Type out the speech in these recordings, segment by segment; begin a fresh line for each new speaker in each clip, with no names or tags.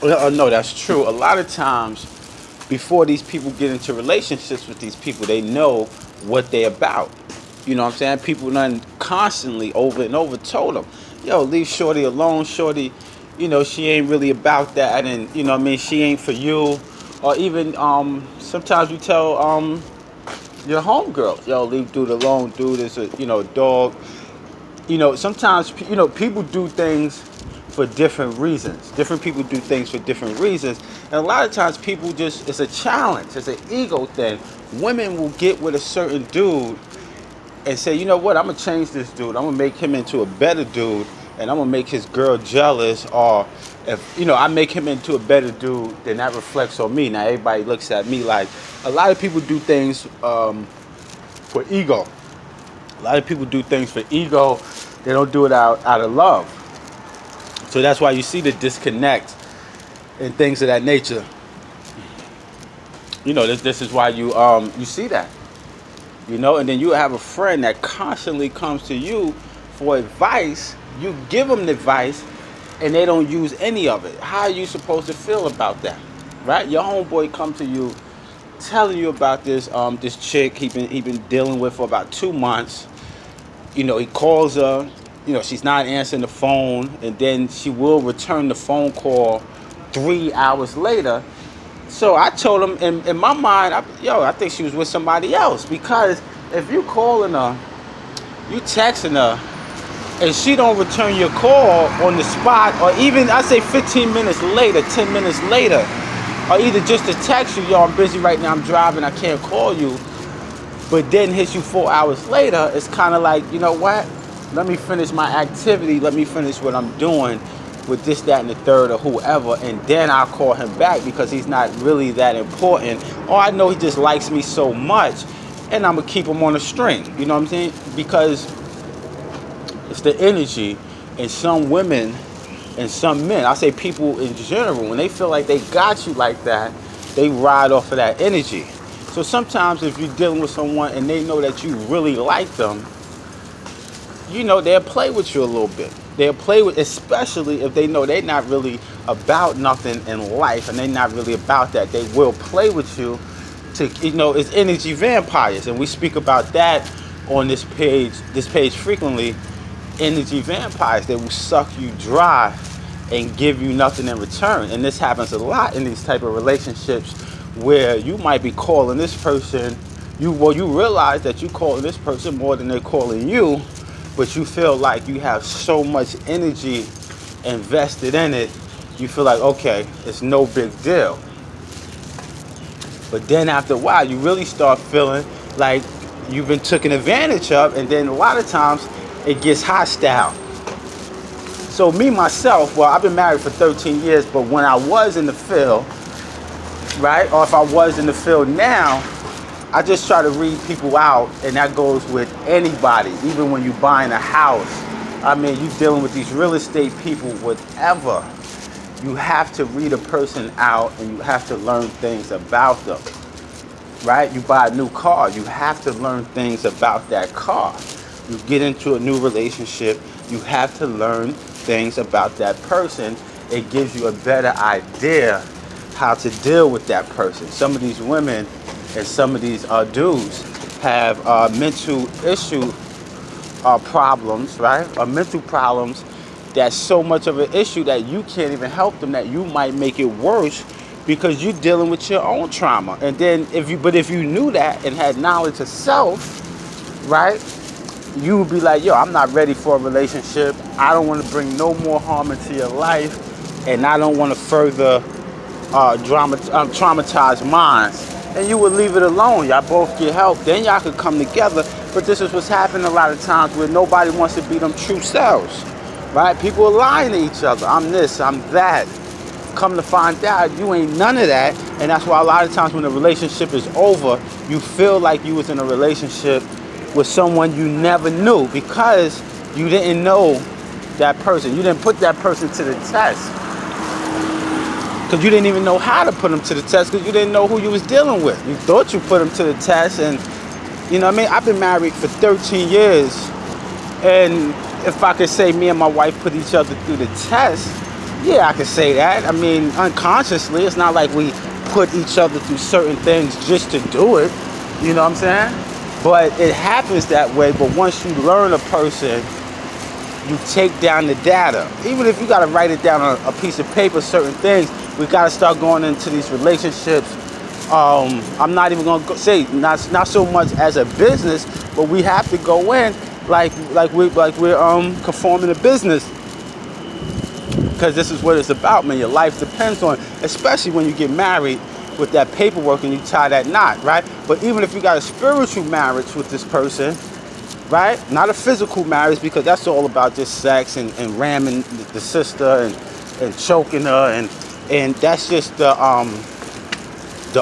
No, that's true. A lot of times, before these people get into relationships with these people, they know what they about. You know what I'm saying? People done constantly over and over told them, yo, leave Shorty alone. Shorty, she ain't really about that. And, you know what I mean? She ain't for you. Or even sometimes you tell your homegirl, yo, leave dude alone. Dude is a, dog. Sometimes, people do things for different reasons. Different people do things for different reasons. And a lot of times people just, it's a challenge. It's an ego thing. Women will get with a certain dude and say, you know what, I'm going to change this dude. I'm going to make him into a better dude. And I'm going to make his girl jealous. Or if, I make him into a better dude, then that reflects on me. Now everybody looks at me like, a lot of people do things for ego. A lot of people do things for ego. They don't do it out of love. So that's why you see the disconnect and things of that nature. This is why you see that. And then you have a friend that constantly comes to you for advice. You give them the advice and they don't use any of it. How are you supposed to feel about that? Right? Your homeboy come to you telling you about this chick he been dealing with for about 2 months. He calls her, she's not answering the phone, and then she will return the phone call 3 hours later. So I told him, in my mind, I think she was with somebody else, because if you calling her, you texting her, and she don't return your call on the spot, or even, I say 15 minutes later, 10 minutes later, or either just to text you, yo, I'm busy right now, I'm driving, I can't call you, but then hits you 4 hours later, it's kind of like, you know what? Let me finish my activity. Let me finish what I'm doing with this, that, and the third, or whoever, and then I'll call him back because he's not really that important. Or I know he just likes me so much, and I'm going to keep him on a string. You know what I'm saying? Because it's the energy in some women and some men. I say people in general, when they feel like they got you like that, they ride off of that energy. So sometimes if you're dealing with someone and they know that you really like them, they'll play with you a little bit. They'll play with, especially if they know they're not really about nothing in life and they're not really about that. They will play with you to, it's energy vampires. And we speak about that on this page frequently. Energy vampires, they will suck you dry and give you nothing in return. And this happens a lot in these type of relationships, where you might be calling this person, you realize that you calling this person more than they're calling you, but you feel like you have so much energy invested in it, you feel like, okay, it's no big deal. But then after a while, you really start feeling like you've been taken advantage of, and then a lot of times it gets hostile. So me, myself, I've been married for 13 years, but when I was in the field, right, or if I was in the field now, I just try to read people out, and that goes with anybody, even when you're buying a house. I mean, you're dealing with these real estate people, whatever. You have to read a person out, and you have to learn things about them, right? You buy a new car, you have to learn things about that car. You get into a new relationship, you have to learn things about that person. It gives you a better idea how to deal with that person. Some of these women and some of these dudes have mental issue problems, right? Mental problems that's so much of an issue that you can't even help them, that you might make it worse because you're dealing with your own trauma. And then if you knew that and had knowledge of self, right, you would be like, yo, I'm not ready for a relationship. I don't want to bring no more harm into your life, and I don't want to further traumatize minds. And you would leave it alone. Y'all both get help. Then y'all could come together. But this is what's happening a lot of times, where nobody wants to be them true selves, right? People are lying to each other. I'm this, I'm that. Come to find out, you ain't none of that. And that's why a lot of times when the relationship is over, you feel like you was in a relationship with someone you never knew, because you didn't know that person. You didn't put that person to the test. Because you didn't even know how to put them to the test, because you didn't know who you was dealing with. You thought you put them to the test, and you know what I mean? I've been married for 13 years, and if I could say me and my wife put each other through the test, Yeah, I can say that. I mean, unconsciously, it's not like we put each other through certain things just to do it. You know what I'm saying? But it happens that way. But once you learn a person, you take down the data. Even if you got to write it down on a piece of paper, certain things, we got to start going into these relationships. I'm not even gonna say not so much as a business, but we have to go in like we're conforming a business, because this is what it's about, man. Your life depends on, especially when you get married, with that paperwork and you tie that knot, right? But even if you got a spiritual marriage with this person, right? Not a physical marriage, because that's all about just sex and ramming the sister and choking her, and that's just the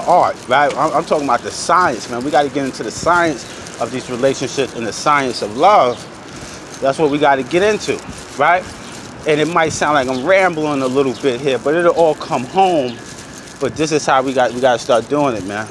art, right? I'm talking about the science, man. We got to get into the science of these relationships and the science of love. That's what we got to get into, right? And it might sound like I'm rambling a little bit here, but it'll all come home. But this is how we got to start doing it, man.